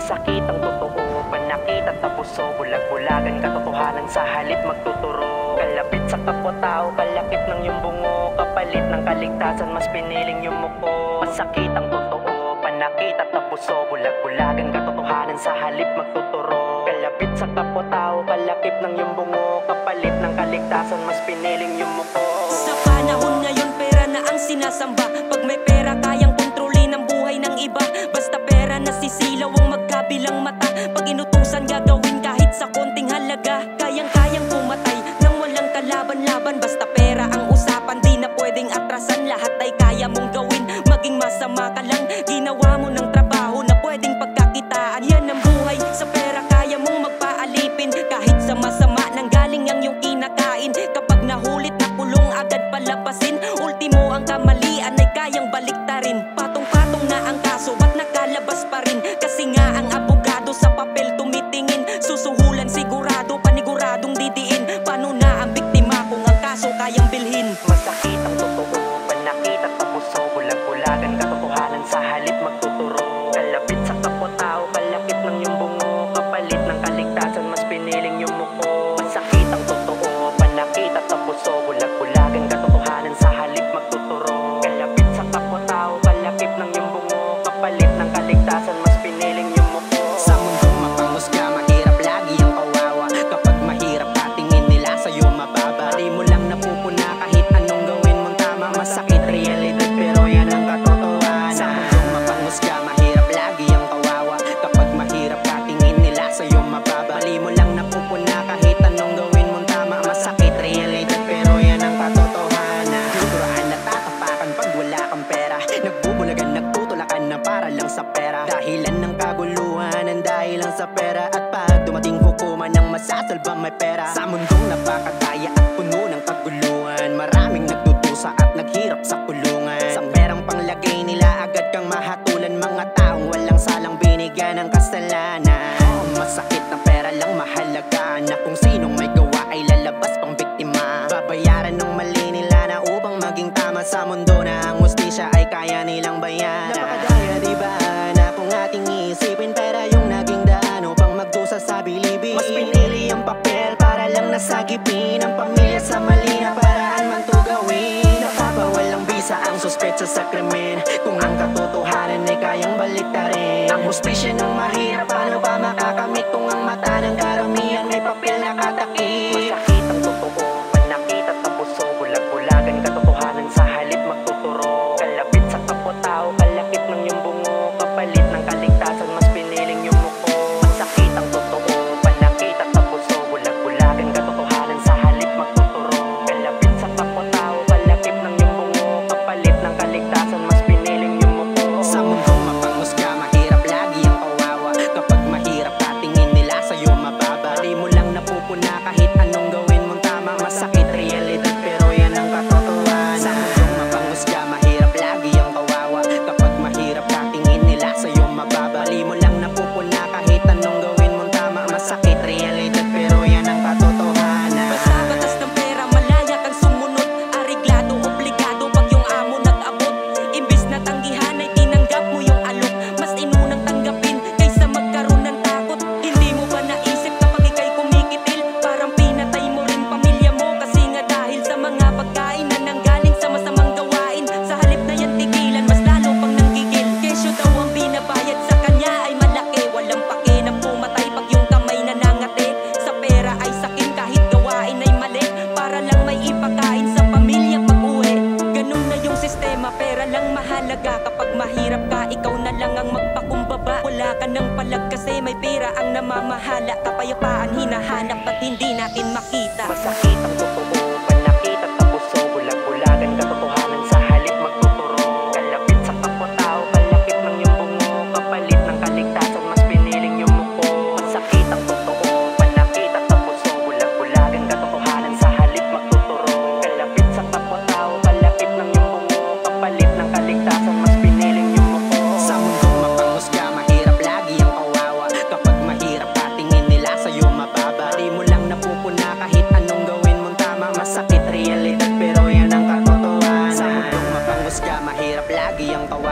Masakit ang totoo, panakit at tapuso. Bulag-bulagan katotohanan sa halip magtuturo. Kalapit sa kapwa-tao, kalakip ng iyong bungo. Kapalit ng kaligtasan, mas piniling yung muko. Masakit ang totoo, panakit at tapuso. Bulag-bulagan katotohanan sa halip magtuturo. Kalapit sa kapwa-tao, kalakip ng iyong bungo. Kapalit ng kaligtasan, mas piniling yung muko. Sa panahon ngayon, pera na ang sinasamba. Pag may pera, kayang kontrolin ang buhay ng iba. Basta pera, nasisilaw ang magkabilang mata. Pag inutusan, gagawin kahit sa konting halaga. Kayang-kayang pumatay nang walang kalaban-laban. Basta pera ang usapan, di na pwedeng atrasan. Lahat ay kaya mong gawin, maging masama ka lang. Ginawa mo ng trabaho na pwedeng pagkakitaan. Yan ang buhay, sa pera kaya mong magpaalipin. Kahit sa masama, nanggaling ang iyong kinakain. Kapag nahulit na kulong, agad palabasin. Ultimo ang kamalian ay kayang baliktarin. Patong-patong na ang kaso, ba't nakalabas pa rin? Kasi nga ang abogado sa papel tumitingin. Susuhulan sigurado, paniguradong didiin. Paano na ang biktima kung ang kaso kayang bilhin? Masakit ang totoo, panakit at tapuso. Bulag-bulagan katotohanan sa halip magtuturo. Kalapit sa kapwa-tao, kalakip ng iyong bungo. Kapalit ng kaligtasan, mas piniling yung muko. Masakit ang totoo, panakit at tapuso. Bulag-bulagan katotohanan sa halip magtuturo. Kalapit sa kapwa-tao, kalakip ng iyong bungo. Kapalit ng kaligtasan, mas piniling yung muko. Sa mundong mapanghusga, mahirap lagi ang kawawa. Kapag mahirap ka, tingin nila sa'yo mababa. Di mo lang napupuna kahit anong gawin mong tama. Masakit realidad pero yan ang katotohanan. Sa mundong mapanghusga, mahirap lagi ang kawawa. Kapag mahirap ka, tingin nila sa'yo mababa. Di mo lang napupuna kahit anong gawin mong tama. Masakit realidad pero yan ang katotohanan. Tuturaan na tatapakan pag wala kang pera. Nagbubulagan, nagtutulakan na para lang sa pera. Dahilan ng kaguluhan, ang dahilan sa pera. At pag dumating hukuman ng masasalba may pera. Sa mundong napakadaya at puno ng kaguluhan, maraming nagdudusa at naghirap sa kulungan. Sa perang panglagay nila, agad kang mahatulan. Mga taong walang salang binigyan ng kasalanan. Masakit na pera lang mahalaga, na kung sinong may gawa ay lalabas pang biktima. Babayaran ng mali nila na upang maging tama. Sa mundo na ang hustisya ay kaya nilang bayaran. Napakadaya diba na kung ating iisipin, pera yung naging daan upang magdusa sa bilibid. Mas pinili ang papel para lang nasagipin ang pamilya sa mali na paraan man to gawin. Napapawalang bisa ang suspetsa sa krimen, kung ang katotohanan ay kayang baliktarin. Ang hustisya ng mahirap, paano ba makakamit kung ang mata ng karamihan may papel na katakip? Masakit ang totoo, panakit at tapuso. Bulag-bulagan katotohanan sa halip magtuturo. Kalapit sa kapwa-tao, kalakip ng iyong bungo. Kapalit ng kaligtasan, mas piniling yung muko. Masakit ang totoo, panakit at tapuso. Bulag-bulagan katotohanan sa halip magtuturo. Kalapit sa kapwa-tao, kalakip ng iyong bungo. Kapalit ng kaligtasan, mas piniling yung muko. Sa mundong mapanghusga, mahirap lagi ang kawawa. Kapag mahirap ka, tingin nila sa'yo mababa. Di mo lang napupuna kahit anong gawin mong tama. Masakit realidad pero yan ang katotohanan. Sa mundong mapanghusga, mahirap lagi ang kawawa. Kapag mahirap ka, tingin nila sa'yo mababa. Di mo lang napupuna kahit anong gawin mong tama. Masakit realidad pero yan ang katotohanan. Basta batas ng pera, malaya kang sumunod. Ariglado, obligado pag yung amo nag-abot. Imbis na tanggihan ay tinanggap mo yung alok. Mas inunang tanggapin kaysa magkaroon ng takot. Hindi mo ba naisip kapag ika'y kumikitil, parang pinatay mo rin pamilya mo? Kasi nga dahil sa mga pagkain na nanggaling sa masamang gawain. Sa halip na yan tigilan, mas lalo pang nanggigil. Kesyo daw ang binabayad sa kanya ay malaki. Walang pake na pumatay pag yung kamay nanangati. Sa pera ay sakin kahit gawain ay mali, para lang may ipakain sa pamilya pag-uwi. Ganun na yung sistema, pera lang mahalaga. Kapag mahirap ka, ikaw na lang ang magpakumbaba. Wala ka ng palag kasi may pera ang namamahala. Kapayapaan hinahanap at hindi natin makita. Masakit ang totoo, panakit at tapuso. Bulag-bulagan katotohanan sa halip magtuturo. Kalapit sa kapwa-tao, kalakip ng iyong bungo. Kapalit ng kaligtasan, mas piniling yung muko. Masakit ang totoo, panakit at tapuso. Bulag-bulagan katotohanan sa halip magtuturo. Kalapit sa kapwa-tao, kalakip ng iyong bungo. Kapalit ng kaligtasan, mas piniling yung muko. Sa mundong mapanghusga, mahirap lagi ang kawawa. Kapag mahirap ka, tingin nila sa'yo mababa. Di mo lang napupuna kahit anong gawin mong tama.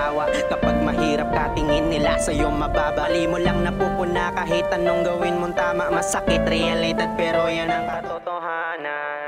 kawawa. Kapag mahirap ka, tingin nila sa'yo mababa. Mali mo lang napupuna kahit anong gawin mong tama. Masakit realidad pero yan ang katotohanan.